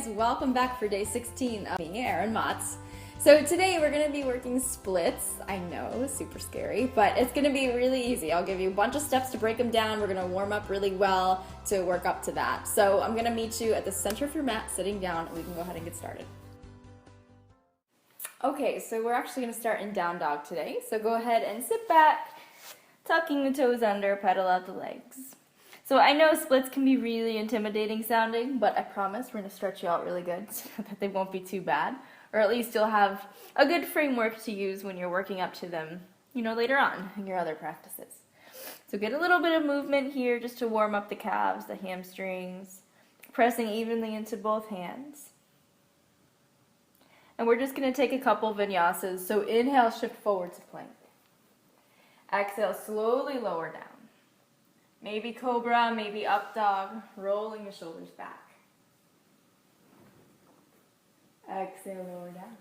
guys, welcome back for day 16 of me, Erin Motz. So today we're going to be working splits. I know, super scary, but it's going to be really easy. I'll give you a bunch of steps to break them down. We're going to warm up really well to work up to that. So I'm going to meet you at the center of your mat, sitting down, and we can go ahead and get started. Okay, so we're actually going to start in down dog today. So go ahead and sit back, tucking the toes under, pedal out the legs. So I know splits can be really intimidating sounding, but I promise we're going to stretch you out really good so that they won't be too bad. Or at least you'll have a good framework to use when you're working up to them, later on in your other practices. So get a little bit of movement here just to warm up the calves, the hamstrings, pressing evenly into both hands. And we're just going to take a couple vinyasas. So inhale, shift forward to plank. Exhale, slowly lower down. Maybe cobra, maybe up dog, rolling the shoulders back. Exhale, lower down.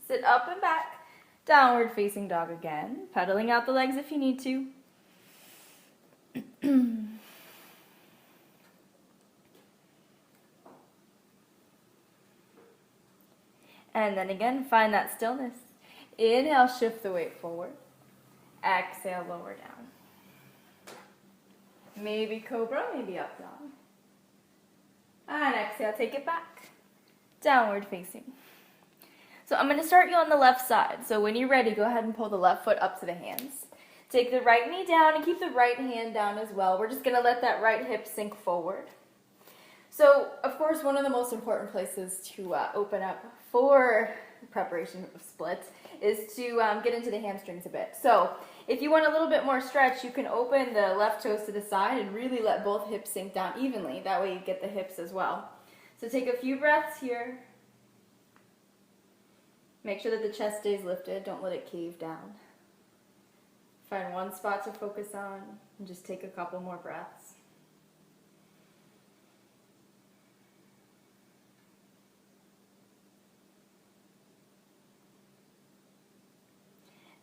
Sit up and back, downward facing dog again, pedaling out the legs if you need to. And then again, find that stillness. Inhale, shift the weight forward. Exhale, lower down. Maybe cobra, maybe up dog. And exhale, take it back. Downward facing. So I'm going to start you on the left side. So when you're ready, go ahead and pull the left foot up to the hands. Take the right knee down and keep the right hand down as well. We're just going to let that right hip sink forward. So, of course, one of the most important places to open up for preparation of splits is to get into the hamstrings a bit. So if you want a little bit more stretch, you can open the left toes to the side and really let both hips sink down evenly. That way you get the hips as well. So take a few breaths here. Make sure that the chest stays lifted. Don't let it cave down. Find one spot to focus on and just take a couple more breaths.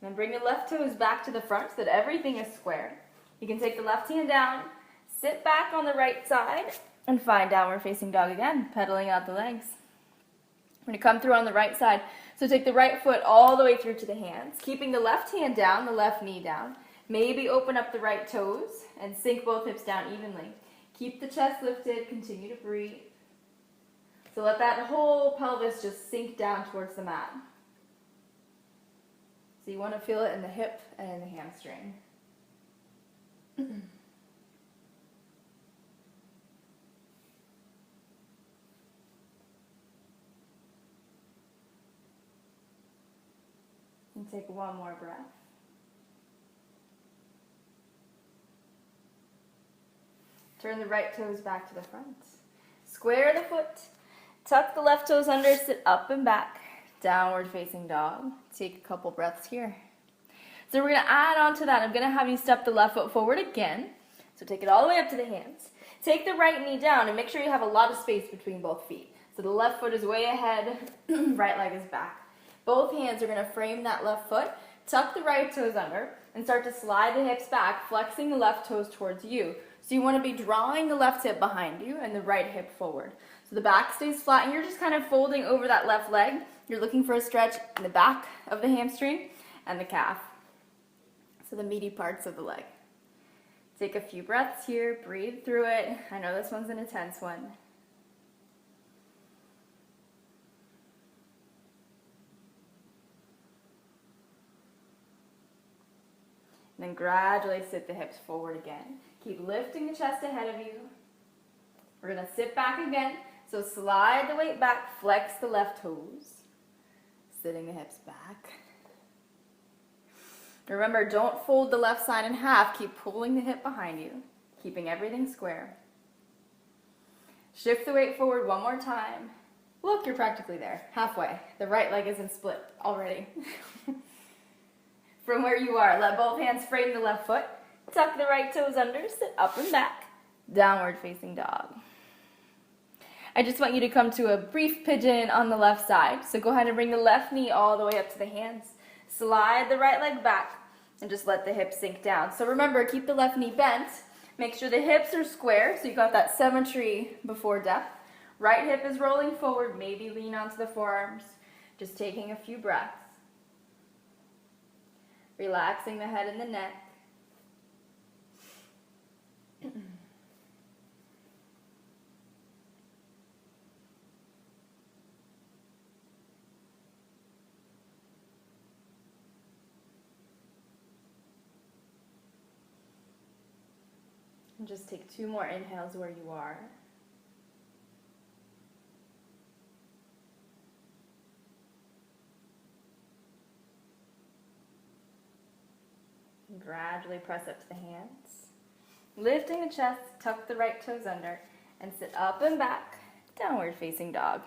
Then bring the left toes back to the front so that everything is square. You can take the left hand down, sit back on the right side, and find downward facing dog again, pedaling out the legs. We're going to come through on the right side. So take the right foot all the way through to the hands, keeping the left hand down, the left knee down. Maybe open up the right toes and sink both hips down evenly. Keep the chest lifted, continue to breathe. So let that whole pelvis just sink down towards the mat. So you want to feel it in the hip and in the hamstring. And take one more breath. Turn the right toes back to the front. Square the foot. Tuck the left toes under, sit up and back. Downward facing dog. Take a couple breaths here. So we're going to add on to that. I'm going to have you step the left foot forward again. So take it all the way up to the hands. Take the right knee down and make sure you have a lot of space between both feet. So the left foot is way ahead, right leg is back. Both hands are going to frame that left foot. Tuck the right toes under and start to slide the hips back, flexing the left toes towards you. So you want to be drawing the left hip behind you and the right hip forward. So the back stays flat and you're just kind of folding over that left leg. You're looking for a stretch in the back of the hamstring and the calf. So the meaty parts of the leg. Take a few breaths here, breathe through it. I know this one's an intense one. And then gradually sit the hips forward again. Keep lifting the chest ahead of you. We're going to sit back again. So slide the weight back, flex the left toes. Sitting the hips back. Remember, don't fold the left side in half. Keep pulling the hip behind you, keeping everything square. Shift the weight forward one more time. Look, you're practically there, halfway. The right leg isn't split already. From where you are, let both hands frame the left foot. Tuck the right toes under, sit up and back. Downward facing dog. I just want you to come to a brief pigeon on the left side. So go ahead and bring the left knee all the way up to the hands. Slide the right leg back and just let the hips sink down. So remember, keep the left knee bent. Make sure the hips are square so you got that symmetry before depth. Right hip is rolling forward, maybe lean onto the forearms. Just taking a few breaths. Relaxing the head and the neck. And just take 2 more inhales where you are. And gradually press up to the hands. Lifting the chest, tuck the right toes under, and sit up and back, downward facing dog.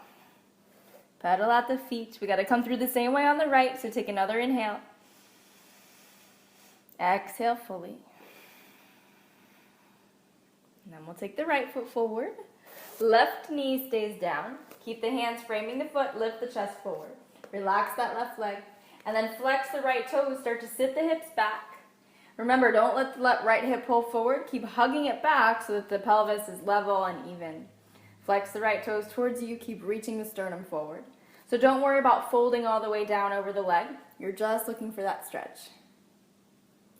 Pedal out the feet. We got to come through the same way on the right, so take another inhale. Exhale fully. And then we'll take the right foot forward. Left knee stays down. Keep the hands framing the foot, lift the chest forward. Relax that left leg. And then flex the right toes, start to sit the hips back. Remember, don't let the right hip pull forward. Keep hugging it back so that the pelvis is level and even. Flex the right toes towards you, keep reaching the sternum forward. So don't worry about folding all the way down over the leg. You're just looking for that stretch.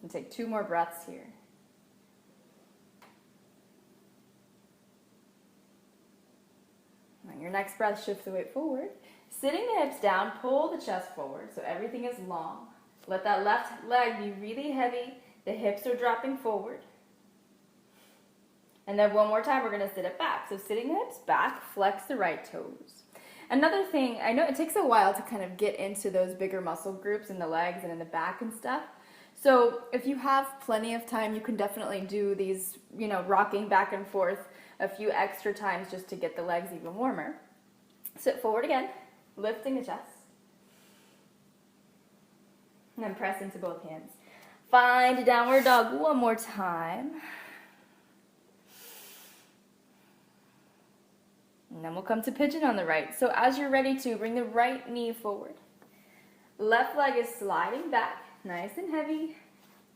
And take 2 more breaths here. On your next breath, shift the weight forward. Sitting the hips down, pull the chest forward so everything is long. Let that left leg be really heavy. The hips are dropping forward. And then one more time, we're going to sit it back. So sitting the hips back, flex the right toes. Another thing, I know it takes a while to kind of get into those bigger muscle groups in the legs and in the back and stuff. So if you have plenty of time, you can definitely do these, rocking back and forth a few extra times just to get the legs even warmer. Sit forward again, lifting the chest. And then press into both hands. Find a downward dog one more time. And then we'll come to pigeon on the right. So as you're ready to, bring the right knee forward. Left leg is sliding back, nice and heavy.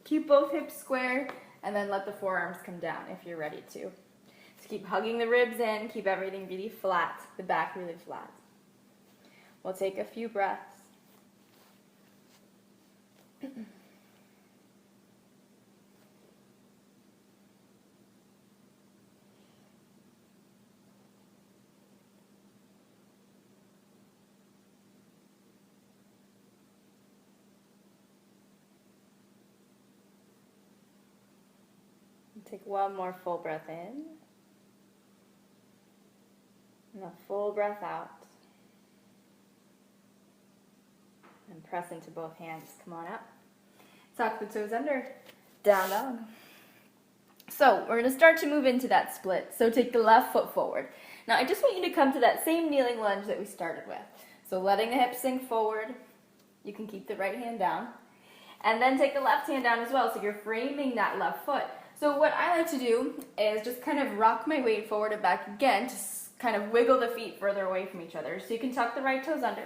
Keep both hips square, and then let the forearms come down if you're ready to. So keep hugging the ribs in, keep everything really flat, the back really flat. We'll take a few breaths. Take one more full breath in, and a full breath out. And press into both hands. Come on up. Tuck the toes under. Down dog. So we're going to start to move into that split. So take the left foot forward. Now I just want you to come to that same kneeling lunge that we started with. So letting the hips sink forward. You can keep the right hand down. And then take the left hand down as well. So you're framing that left foot. So what I like to do is just kind of rock my weight forward and back again to kind of wiggle the feet further away from each other. So you can tuck the right toes under,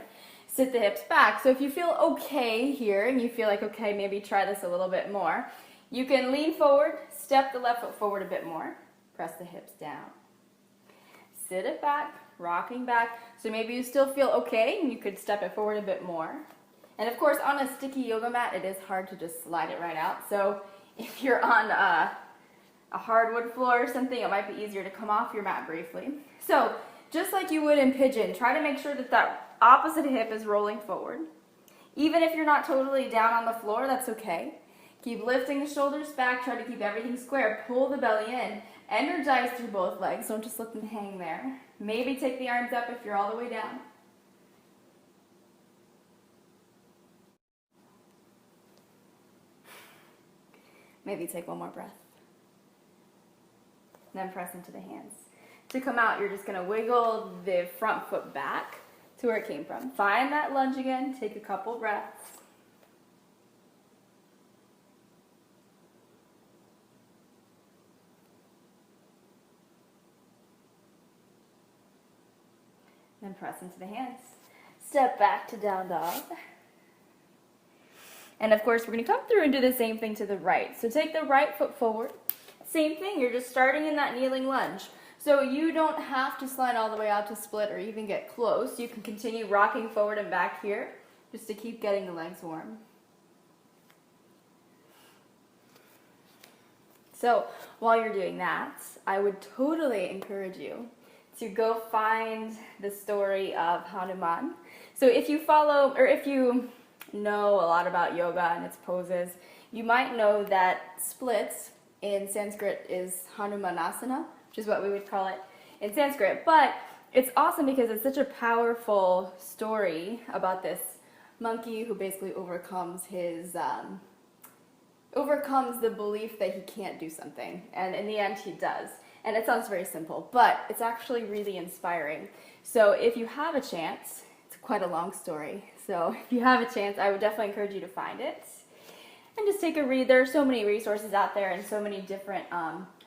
sit the hips back. So if you feel okay here and you feel like, okay, maybe try this a little bit more, you can lean forward, step the left foot forward a bit more, press the hips down. Sit it back, rocking back. So maybe you still feel okay and you could step it forward a bit more. And of course, on a sticky yoga mat, it is hard to just slide it right out. So if you're on a hardwood floor or something, it might be easier to come off your mat briefly. So just like you would in pigeon, try to make sure that that opposite hip is rolling forward. Even if you're not totally down on the floor, that's okay. Keep lifting the shoulders back, try to keep everything square, pull the belly in, energize through both legs, don't just let them hang there. Maybe take the arms up if you're all the way down. Maybe take one more breath. Then press into the hands. To come out, you're just going to wiggle the front foot back to where it came from. Find that lunge again. Take a couple breaths. Then press into the hands. Step back to down dog. And of course, we're going to come through and do the same thing to the right. So take the right foot forward. Same thing, you're just starting in that kneeling lunge. So you don't have to slide all the way out to split or even get close. You can continue rocking forward and back here just to keep getting the legs warm. So while you're doing that, I would totally encourage you to go find the story of Hanuman. So if you follow, or if you know a lot about yoga and its poses, you might know that splits in Sanskrit is Hanumanasana, which is what we would call it in Sanskrit. But it's awesome because it's such a powerful story about this monkey who basically overcomes the belief that he can't do something, and in the end he does. And it sounds very simple, but it's actually really inspiring. So if you have a chance, it's quite a long story, so if you have a chance, I would definitely encourage you to find it and just take a read. There are so many resources out there and so many different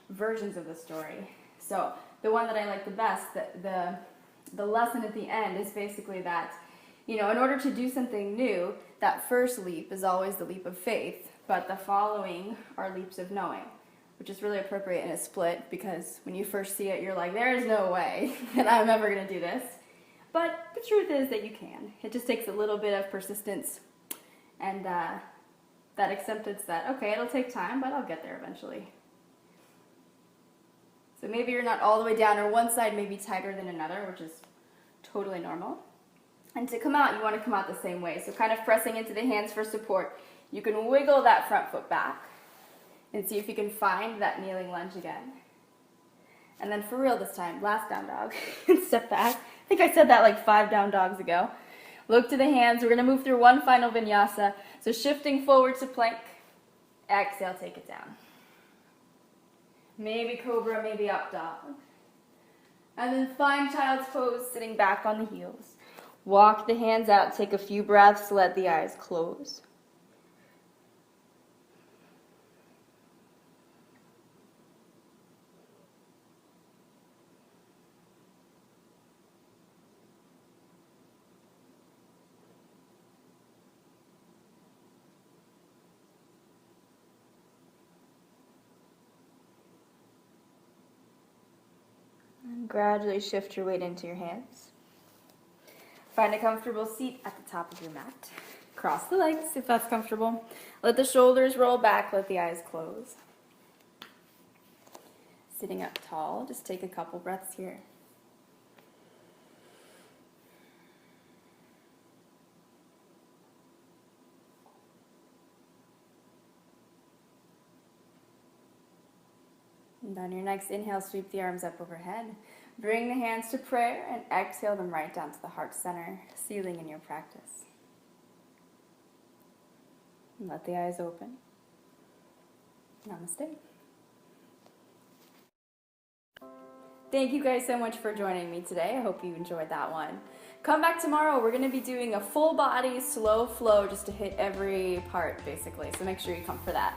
versions of the story. So the one that I like the best, the lesson at the end is basically that, you know, in order to do something new, that first leap is always the leap of faith, but the following are leaps of knowing, which is really appropriate in a split because when you first see it, you're like, there is no way that I'm ever going to do this. But the truth is that you can. It just takes a little bit of persistence and that acceptance that, okay, it'll take time, but I'll get there eventually. So maybe you're not all the way down, or one side may be tighter than another, which is totally normal. And to come out, you want to come out the same way. So kind of pressing into the hands for support. You can wiggle that front foot back and see if you can find that kneeling lunge again. And then for real this time, last down dog. Step back. I think I said that like 5 down dogs ago. Look to the hands. We're going to move through one final vinyasa. So shifting forward to plank. Exhale, take it down. Maybe cobra, maybe up dog. And then find child's pose, sitting back on the heels. Walk the hands out, take a few breaths, let the eyes close. And gradually shift your weight into your hands. Find a comfortable seat at the top of your mat. Cross the legs if that's comfortable. Let the shoulders roll back, let the eyes close. Sitting up tall, just take a couple breaths here. And on your next inhale, sweep the arms up overhead. Bring the hands to prayer and exhale them right down to the heart center, sealing in your practice. And let the eyes open. Namaste. Thank you guys so much for joining me today. I hope you enjoyed that one. Come back tomorrow. We're going to be doing a full body, slow flow just to hit every part basically. So make sure you come for that.